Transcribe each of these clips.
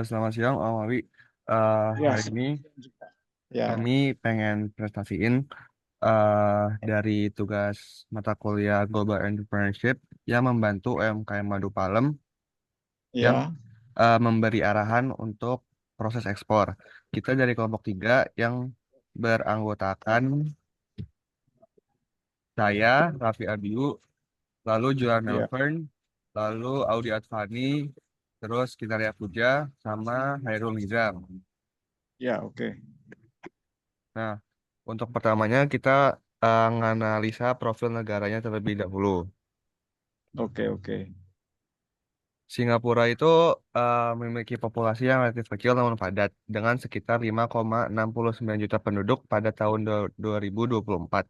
Selamat siang, Om Awi. Ya, Hari ini ya, kami pengen prestasiin dari tugas mata kuliah Global Entrepreneurship yang membantu UMKM Madu Palem yang ya, memberi arahan untuk proses ekspor. Kita dari kelompok tiga yang beranggotakan saya, Raffi Abiu, lalu Julian ya, Melvern, lalu Audi Advani, terus Kitaria Puja, sama Hairul Nizam. ya, oke, Nah, untuk pertamanya kita menganalisa profil negaranya terlebih dahulu. oke, oke, Singapura itu memiliki populasi yang relatif kecil namun padat dengan sekitar 5,69 juta penduduk pada tahun 2024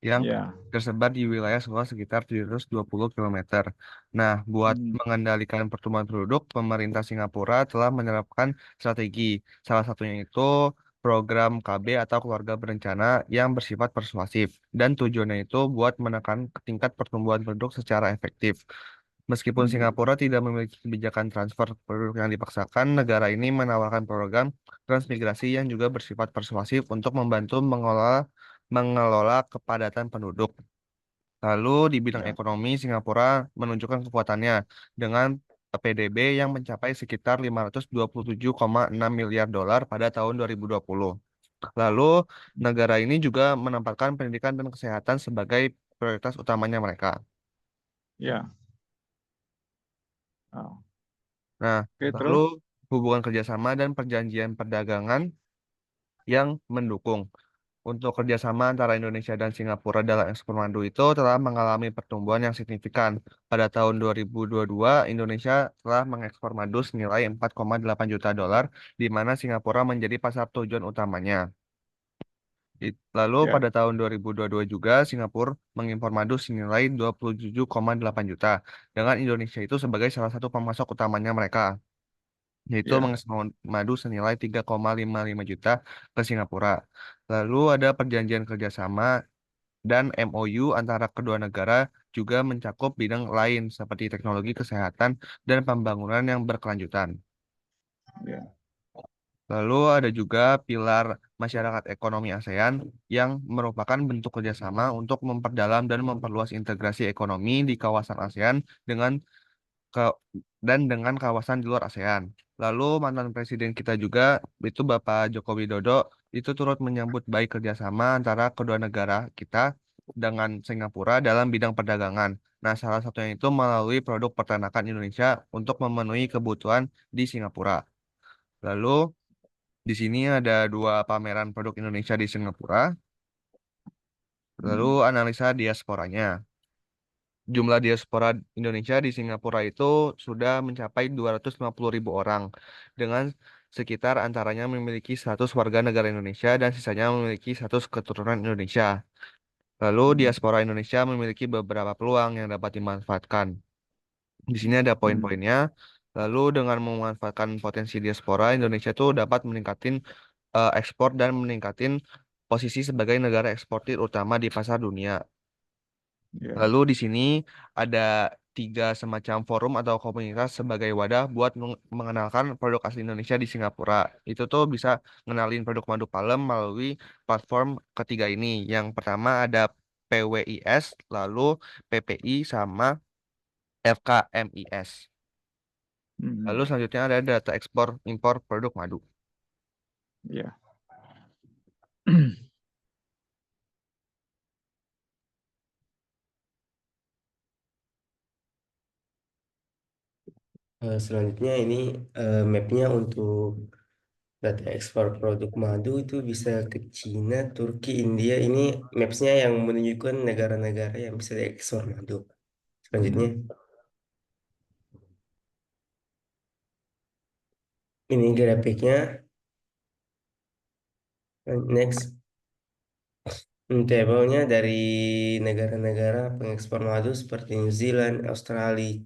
yang ya, tersebar di wilayah seluas sekitar 720 kilometer. Nah, buat hmm, mengendalikan pertumbuhan penduduk, pemerintah Singapura telah menerapkan strategi. Salah satunya itu program KB atau keluarga berencana yang bersifat persuasif. Dan tujuannya itu buat menekan tingkat pertumbuhan penduduk secara efektif. Meskipun hmm, Singapura tidak memiliki kebijakan transfer penduduk yang dipaksakan, negara ini menawarkan program transmigrasi yang juga bersifat persuasif untuk membantu mengelola kepadatan penduduk. Lalu di bidang ya, ekonomi, Singapura menunjukkan kekuatannya dengan PDB yang mencapai sekitar 527,6 miliar dolar pada tahun 2020. Lalu negara ini juga menempatkan pendidikan dan kesehatan sebagai prioritas utamanya mereka. ya, oh, Nah, oke, lalu terus, hubungan kerjasama dan perjanjian perdagangan yang mendukung. Untuk kerjasama antara Indonesia dan Singapura dalam ekspor madu itu telah mengalami pertumbuhan yang signifikan. Pada tahun 2022, Indonesia telah mengekspor madu senilai 4,8 juta dolar, di mana Singapura menjadi pasar tujuan utamanya. Lalu ya, pada tahun 2022 juga, Singapura mengimpor madu senilai 27,8 juta, dengan Indonesia itu sebagai salah satu pemasok utamanya mereka, yaitu ya, mengekspor madu senilai 3,55 juta ke Singapura. Lalu ada perjanjian kerjasama dan MOU antara kedua negara juga mencakup bidang lain seperti teknologi kesehatan dan pembangunan yang berkelanjutan. ya, Lalu ada juga pilar masyarakat ekonomi ASEAN yang merupakan bentuk kerjasama untuk memperdalam dan memperluas integrasi ekonomi di kawasan ASEAN dengan ke dan dengan kawasan di luar ASEAN. Lalu mantan presiden kita juga itu Bapak Joko Widodo itu turut menyambut baik kerjasama antara kedua negara kita dengan Singapura dalam bidang perdagangan. Nah, salah satunya itu melalui produk peternakan Indonesia untuk memenuhi kebutuhan di Singapura. Lalu di sini ada dua pameran produk Indonesia di Singapura. Lalu hmm, analisa diasporanya. Jumlah diaspora Indonesia di Singapura itu sudah mencapai 250.000 orang, dengan sekitar antaranya memiliki status warga negara Indonesia dan sisanya memiliki status keturunan Indonesia. Lalu hmm, diaspora Indonesia memiliki beberapa peluang yang dapat dimanfaatkan. Di sini ada hmm, poin-poinnya. Lalu dengan memanfaatkan potensi diaspora, Indonesia itu dapat meningkatin ekspor dan meningkatin posisi sebagai negara eksportir utama di pasar dunia. ya, Lalu di sini ada tiga semacam forum atau komunitas sebagai wadah buat mengenalkan produk asli Indonesia di Singapura. Itu tuh bisa ngenalin produk madu palem melalui platform ketiga ini. Yang pertama ada PWIS, lalu PPI sama FKMIS. Lalu hmm, selanjutnya ada data ekspor impor produk madu. ya, Selanjutnya ini mapnya untuk data ekspor produk madu itu bisa ke Cina, Turki, India. Ini mapsnya yang menunjukkan negara-negara yang bisa diekspor madu. Selanjutnya, hmm, ini grafiknya. Next, tabelnya dari negara-negara pengekspor madu seperti New Zealand, Australia,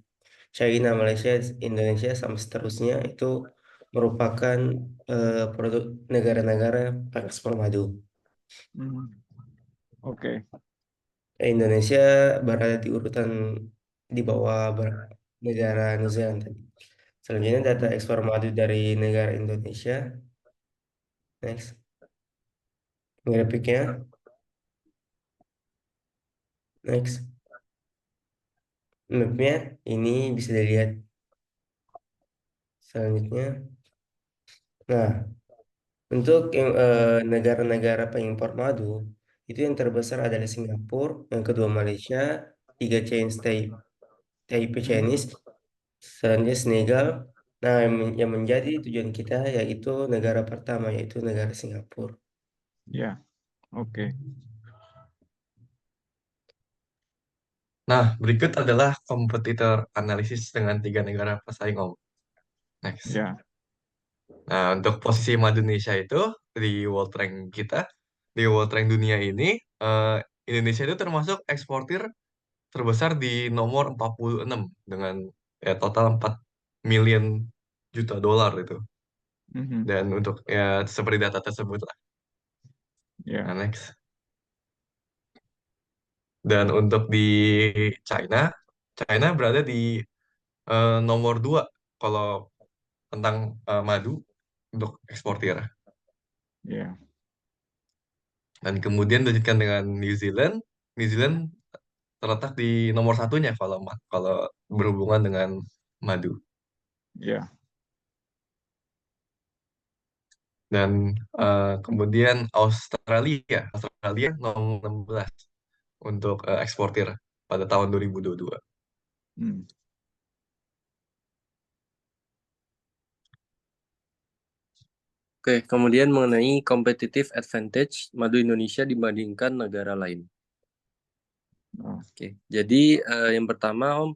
China, Malaysia, Indonesia, sama seterusnya itu merupakan produk negara-negara pengekspor madu. hmm, oke, Indonesia berada di urutan di bawah negara New Zealand tadi. Selanjutnya data ekspor madu dari negara Indonesia. Next. Grafiknya. Next. Mapnya ini bisa dilihat selanjutnya. Nah, untuk negara-negara pengimpor madu, itu yang terbesar adalah Singapura, yang kedua Malaysia, tiga Taipei Mhm. Chinese, selanjutnya Senegal. Nah, yang menjadi tujuan kita yaitu negara pertama, yaitu negara Singapura. Ya, oke. Nah, berikut adalah kompetitor analisis dengan 3 negara pesaing Om. Next. Ya, Nah, untuk posisi madu Indonesia itu di World Rank kita, di World Rank dunia ini, eh, Indonesia itu termasuk eksportir terbesar di nomor 46 dengan ya, total 4 million juta dolar itu. mhm. Dan untuk ya seperti data tersebut lah. Nah, Ya, next. Dan untuk di China, China berada di nomor 2 kalau tentang madu untuk eksportir. ya, Dan kemudian dilanjutkan dengan New Zealand. New Zealand terletak di nomor satunya kalau berhubungan dengan madu. ya. Dan kemudian Australia nomor 16 untuk eksportir pada tahun 2022. Hmm. Oke, kemudian mengenai competitive advantage madu Indonesia dibandingkan negara lain. Oh, Oke, jadi yang pertama Om,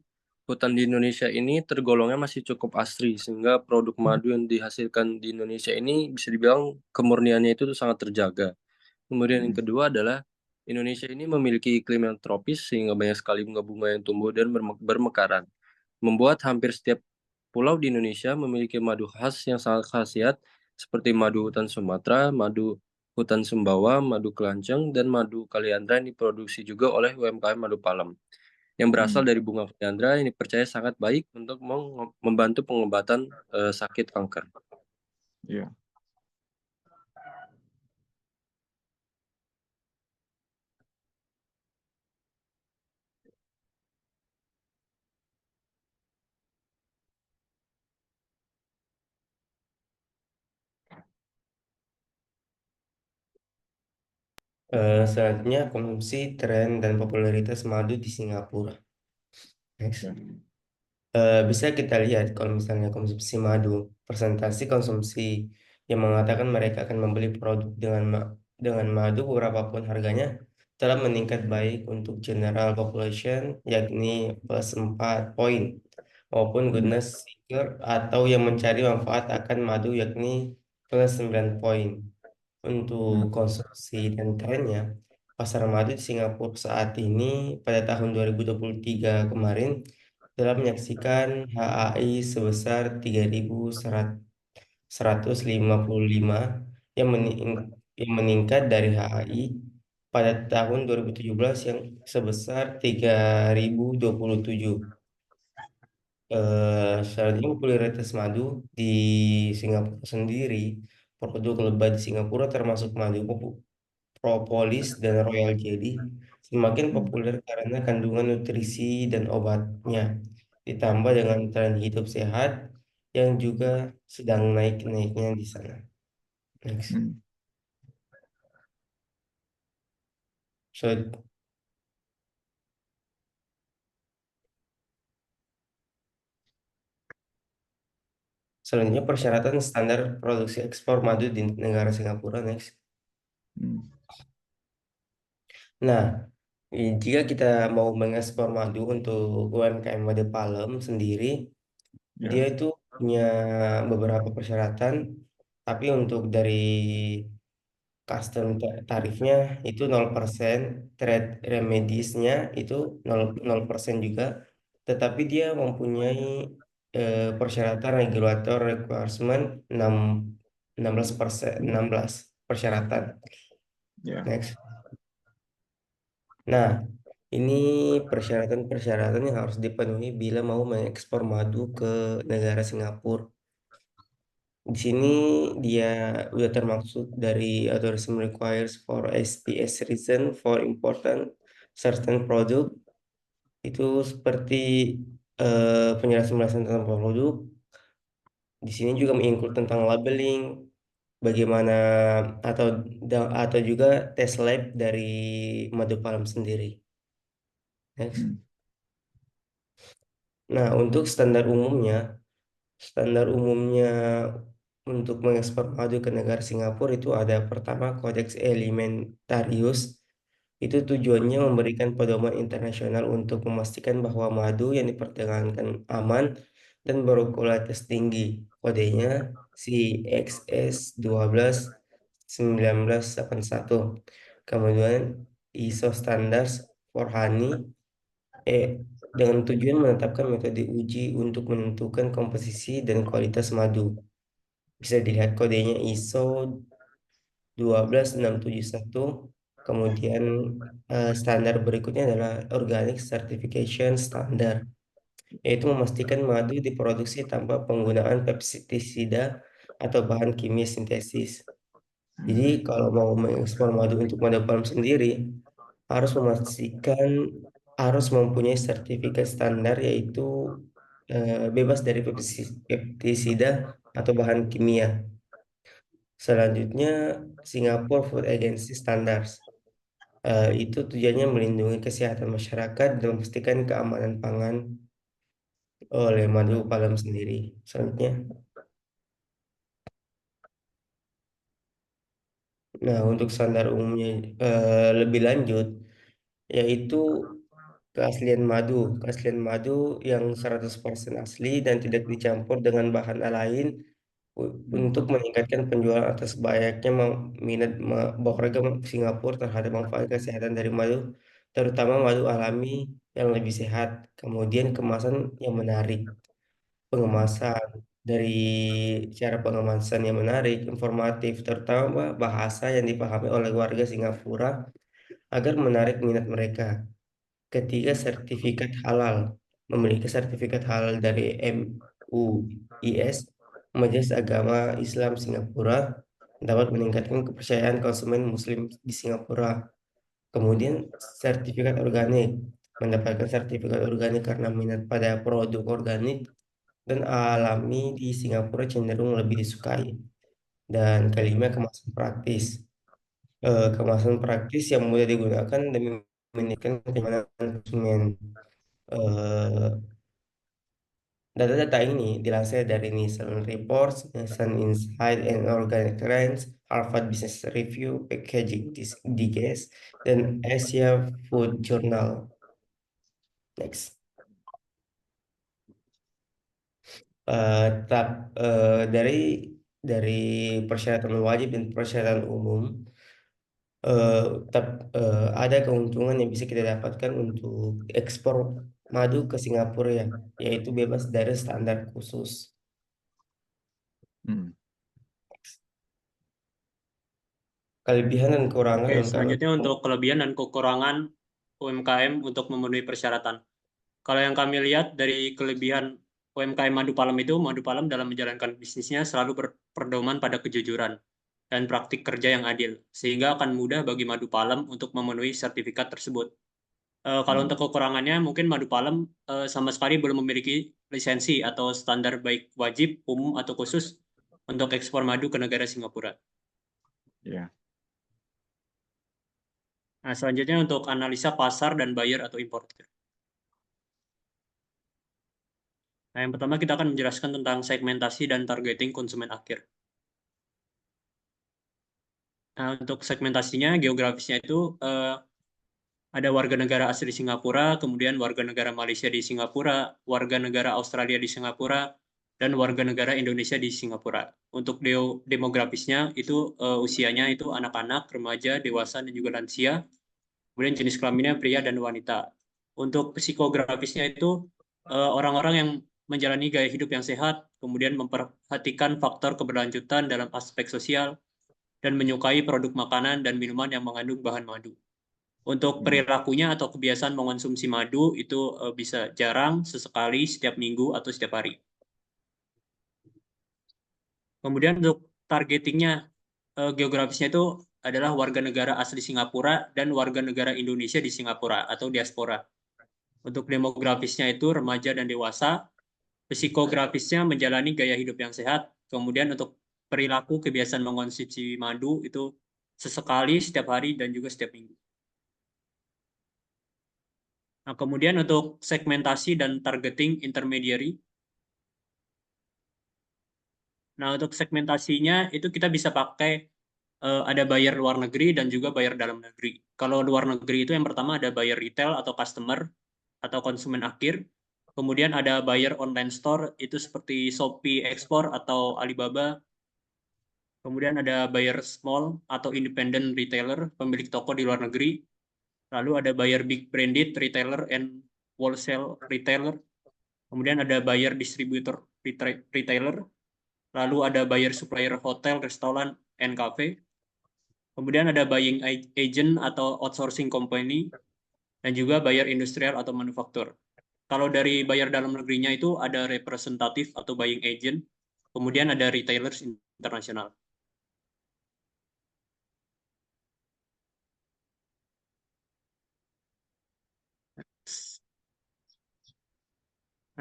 hutan di Indonesia ini tergolongnya masih cukup asri sehingga produk madu yang dihasilkan di Indonesia ini bisa dibilang kemurniannya itu tuh sangat terjaga. Kemudian yang hmm. kedua adalah Indonesia ini memiliki iklim yang tropis sehingga banyak sekali bunga-bunga yang tumbuh dan bermekaran, membuat hampir setiap pulau di Indonesia memiliki madu khas yang sangat khasiat seperti madu hutan Sumatera, madu hutan Sumbawa, madu kelanceng, dan madu kaliandra yang diproduksi juga oleh UMKM Madu Palem yang berasal Hmm. dari bunga kaliandra yang dipercaya sangat baik untuk membantu pengobatan sakit kanker. Ya, Selanjutnya konsumsi, tren, dan popularitas madu di Singapura. Next. ya. Bisa kita lihat kalau misalnya konsumsi madu, presentasi konsumsi yang mengatakan mereka akan membeli produk dengan madu berapapun harganya telah meningkat baik untuk general population yakni plus 4 poin maupun Hmm. goodness seeker atau yang mencari manfaat akan madu yakni plus 9 poin. Untuk Hmm. konsumsi dan trennya, pasar madu di Singapura saat ini pada tahun 2023 kemarin telah menyaksikan HAI sebesar 3.155 yang meningkat dari HAI pada tahun 2017 yang sebesar 3.027. Selanjutnya popularitas madu di Singapura sendiri, produk lebah di Singapura termasuk madu propolis dan royal jelly semakin Hmm. populer karena kandungan nutrisi dan obatnya, ditambah dengan tren hidup sehat yang juga sedang naik-naiknya di sana. Next. Hmm. So, selanjutnya persyaratan standar produksi ekspor madu di negara Singapura. Next. Hmm. Nah, jika kita mau mengekspor madu untuk UMKM Madu Palem sendiri, dia Ya, itu punya beberapa persyaratan, tapi untuk dari custom tarifnya itu 0%, trade remediesnya itu 0% juga, tetapi dia mempunyai persyaratan regulator requirement 16%, 16 persyaratan. ya. Next. Nah, Ini persyaratan-persyaratan yang harus dipenuhi bila mau mengekspor madu ke negara Singapura. Di sini dia udah termaksud dari authorization requires for SPS reason for important certain product. Itu seperti penjelasan-penjelasan tentang produk. Di sini juga menginclude tentang labeling, bagaimana atau atau juga tes lab dari madu palm sendiri. Next. Hmm. Nah, untuk standar umumnya untuk mengekspor madu ke negara Singapura itu ada pertama Codex Alimentarius. Itu tujuannya memberikan pedoman internasional untuk memastikan bahwa madu yang diperdagangkan aman dan berkualitas tinggi. Kodenya CXS 12 1981. Kemudian ISO Standards for Honey dengan tujuan menetapkan metode uji untuk menentukan komposisi dan kualitas madu. Bisa dilihat kodenya ISO 12671. Kemudian standar berikutnya adalah Organic Certification Standard, yaitu memastikan madu diproduksi tanpa penggunaan pestisida atau bahan kimia sintesis. Jadi kalau mau mengekspor madu untuk madu palm sendiri, harus memastikan harus mempunyai sertifikat standar yaitu bebas dari pestisida atau bahan kimia. Selanjutnya Singapore Food Agency Standards. Itu tujuannya melindungi kesehatan masyarakat dan memastikan keamanan pangan oleh madu palem sendiri. Selanjutnya, nah untuk standar umumnya lebih lanjut, yaitu keaslian madu yang 100% asli dan tidak dicampur dengan bahan lain untuk meningkatkan penjualan atas banyaknya minat warga Singapura terhadap manfaat kesehatan dari madu, terutama madu alami yang lebih sehat. Kemudian kemasan yang menarik, pengemasan dari cara pengemasan yang menarik, informatif, terutama bahasa yang dipahami oleh warga Singapura agar menarik minat mereka. Ketiga, sertifikat halal. Memiliki sertifikat halal dari MUIS, Majelis Agama Islam Singapura, dapat meningkatkan kepercayaan konsumen Muslim di Singapura. Kemudian, sertifikat organik. Mendapatkan sertifikat organik karena minat pada produk organik dan alami di Singapura cenderung lebih disukai. Dan kelima, kemasan praktis. Kemasan praktis yang mudah digunakan demi meningkatkan kenyamanan konsumen. Eh, Data-data ini dilansir dari Nielsen Reports, Nielsen Insight and Organic Trends, Harvard Business Review, Packaging Digest, dan Asia Food Journal. Next. Dari persyaratan wajib dan persyaratan umum, ada keuntungan yang bisa kita dapatkan untuk ekspor madu ke Singapura ya, yaitu bebas dari standar khusus. Kelebihan dan kekurangan Oke, UMKM. selanjutnya untuk kelebihan dan kekurangan UMKM untuk memenuhi persyaratan. Kalau yang kami lihat dari kelebihan UMKM madu palem itu, madu palem dalam menjalankan bisnisnya selalu berpedoman pada kejujuran dan praktik kerja yang adil, sehingga akan mudah bagi madu palem untuk memenuhi sertifikat tersebut. Kalau untuk kekurangannya, mungkin madu palem sama sekali belum memiliki lisensi atau standar baik wajib, umum, atau khusus untuk ekspor madu ke negara Singapura. Ya. Nah, selanjutnya untuk analisa pasar dan buyer atau importer. Nah, yang pertama kita akan menjelaskan tentang segmentasi dan targeting konsumen akhir. Nah, untuk segmentasinya, geografisnya itu ada warga negara asli Singapura, kemudian warga negara Malaysia di Singapura, warga negara Australia di Singapura, dan warga negara Indonesia di Singapura. Untuk demografisnya itu usianya itu anak-anak, remaja, dewasa, dan juga lansia. Kemudian jenis kelaminnya pria dan wanita. Untuk psikografisnya itu orang-orang yang menjalani gaya hidup yang sehat, kemudian memperhatikan faktor keberlanjutan dalam aspek sosial, dan menyukai produk makanan dan minuman yang mengandung bahan madu. Untuk perilakunya atau kebiasaan mengonsumsi madu itu bisa jarang, sesekali, setiap minggu, atau setiap hari. Kemudian untuk targetingnya, geografisnya itu adalah warga negara asli Singapura dan warga negara Indonesia di Singapura atau diaspora. Untuk demografisnya itu remaja dan dewasa, psikografisnya menjalani gaya hidup yang sehat, kemudian untuk perilaku kebiasaan mengonsumsi madu itu sesekali, setiap hari, dan juga setiap minggu. Nah, kemudian untuk segmentasi dan targeting intermediary. Nah, untuk segmentasinya itu kita bisa pakai ada buyer luar negeri dan juga buyer dalam negeri. Kalau luar negeri itu yang pertama ada buyer retail atau customer atau konsumen akhir. Kemudian ada buyer online store itu seperti Shopee Export atau Alibaba. Kemudian ada buyer small atau independent retailer, pemilik toko di luar negeri. Lalu ada buyer big branded retailer and wholesale retailer. Kemudian ada buyer distributor retailer. Lalu ada buyer supplier hotel, restoran, and cafe. Kemudian ada buying agent atau outsourcing company. Dan juga buyer industrial atau manufaktur. Kalau dari buyer dalam negerinya itu ada representatif atau buying agent. Kemudian ada retailers internasional.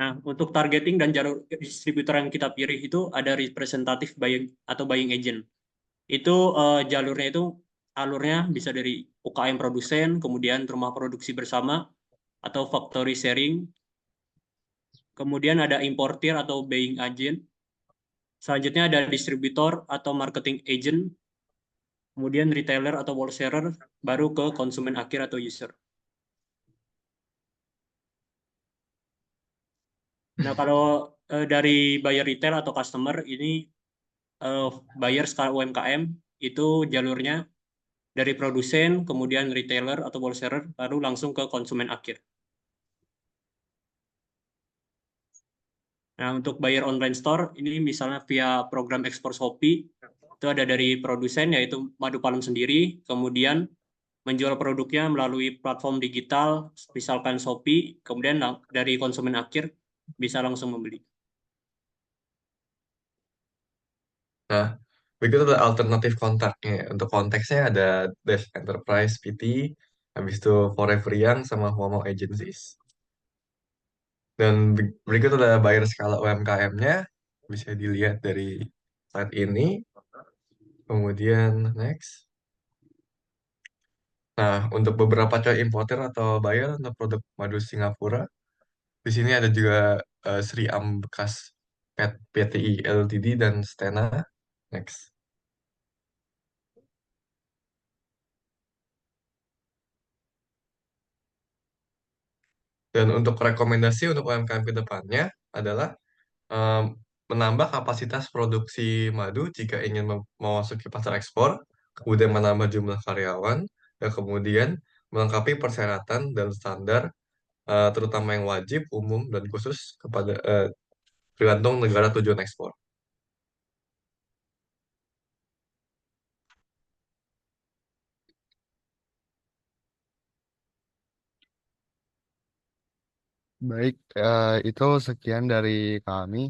Nah, untuk targeting dan jalur distributor yang kita pilih itu ada representatif buying atau buying agent. Itu jalurnya itu alurnya bisa dari UKM produsen, kemudian rumah produksi bersama atau factory sharing. Kemudian ada importir atau buying agent. Selanjutnya ada distributor atau marketing agent. Kemudian retailer atau wholesaler, baru ke konsumen akhir atau user. Nah, kalau dari buyer retail atau customer ini buyer skala UMKM itu jalurnya dari produsen, kemudian retailer atau wholesaler, baru langsung ke konsumen akhir. Nah, untuk buyer online store ini misalnya via program ekspor Shopee itu ada dari produsen yaitu Madu Palem sendiri, kemudian menjual produknya melalui platform digital, misalkan Shopee, kemudian dari konsumen akhir bisa langsung membeli. Nah, begitu ada alternatif kontaknya. Untuk konteksnya ada Dash Enterprise PT, habis itu Forever Young sama Momo Agencies. Dan berikut ada buyer skala UMKM-nya, bisa dilihat dari slide ini. Kemudian next. Nah, untuk beberapa coy importer atau buyer untuk produk madu Singapura, di sini ada juga Sri Am bekas PTI Ltd dan Stena. Next. Dan untuk rekomendasi untuk UMKM ke depannya adalah menambah kapasitas produksi madu jika ingin memasuki pasar ekspor, kemudian menambah jumlah karyawan, dan kemudian melengkapi persyaratan dan standar, terutama yang wajib, umum, dan khusus kepada tergantung negara tujuan ekspor. Baik, itu sekian dari kami.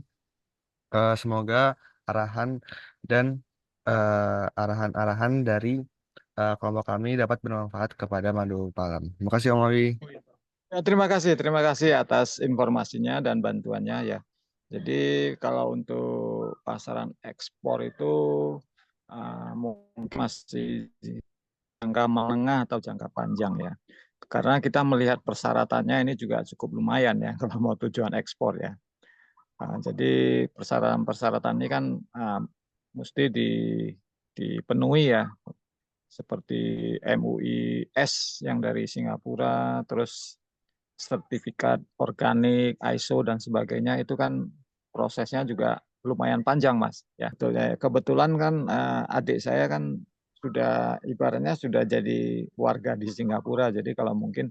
Semoga arahan dan arahan-arahan dari kelompok kami dapat bermanfaat kepada Madu Palam. Terima kasih Om Awi. Ya, terima kasih atas informasinya dan bantuannya ya. Jadi kalau untuk pasaran ekspor itu mungkin masih jangka menengah atau jangka panjang ya. Karena kita melihat persyaratannya ini juga cukup lumayan ya kalau mau tujuan ekspor ya. Jadi persyaratan-persyaratan ini kan mesti dipenuhi ya, seperti MUI S yang dari Singapura, terus sertifikat organik, ISO dan sebagainya itu kan prosesnya juga lumayan panjang Mas. Ya, kebetulan kan adik saya kan sudah ibaratnya sudah jadi warga di Singapura. Jadi kalau mungkin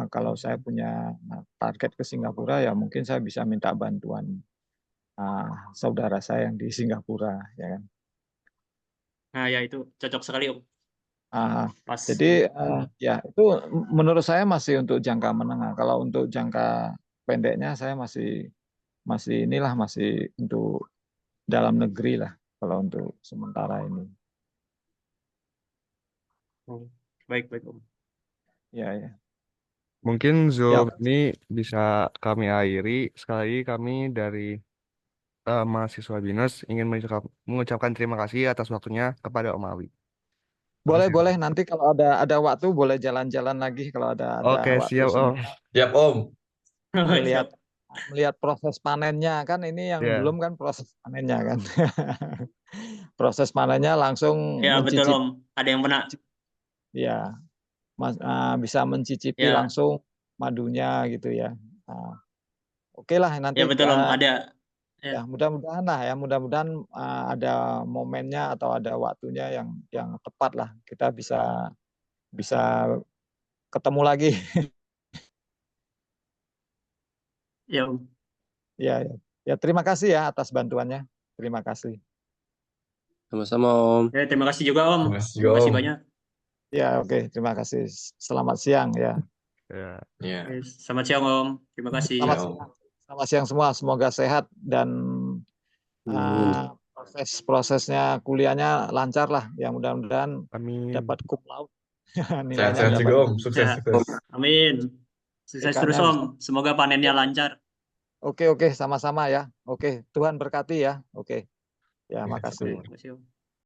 kalau saya punya target ke Singapura ya mungkin saya bisa minta bantuan saudara saya yang di Singapura ya kan. Nah, ya itu cocok sekali Om. Pas. Jadi ya itu menurut saya masih untuk jangka menengah. Kalau untuk jangka pendeknya saya masih masih untuk dalam negeri lah kalau untuk sementara ini. Baik, baik Om. Ya, ya. Mungkin Ya, Zoom ini bisa kami akhiri. Sekali lagi kami dari mahasiswa BINUS ingin mengucapkan terima kasih atas waktunya kepada Om Awi. boleh Makasih. boleh nanti kalau ada waktu boleh jalan-jalan lagi kalau ada Oke, waktu siap Om. Siap Om. melihat Siap. proses panennya kan ini yang Ya. belum kan proses panennya kan. Proses panennya langsung Ya betul mencicipi Om. Ada yang pernah. ya bisa mencicipi Ya. langsung madunya gitu ya. Oke lah nanti Ya betul Om. Ada. ya mudah-mudahan lah ya mudah-mudahan ada momennya atau ada waktunya yang tepat lah kita bisa ketemu lagi. Ya Om. Ya, ya. Ya terima kasih ya atas bantuannya. Terima kasih. Sama-sama Om. Ya, terima kasih juga Om. Terima kasih, Terima kasih Om. banyak. Ya oke terima kasih. Selamat siang ya. Ya. Ya. Selamat siang Om. Terima kasih. Selamat Ya, Om. siang. Selamat siang semua. Semoga sehat dan Amin. prosesnya kuliahnya lancar lah. Ya mudah-mudahan Amin. dapat cum laude. Nilainya Sehat-sehat juga dapat. Om. Sukses, Ya. sukses. Amin. Sukses terus Ikannya Om. Semoga panennya lancar. Oke sama-sama ya. Oke Tuhan berkati ya. Oke. Ya makasih. Terima kasih Om.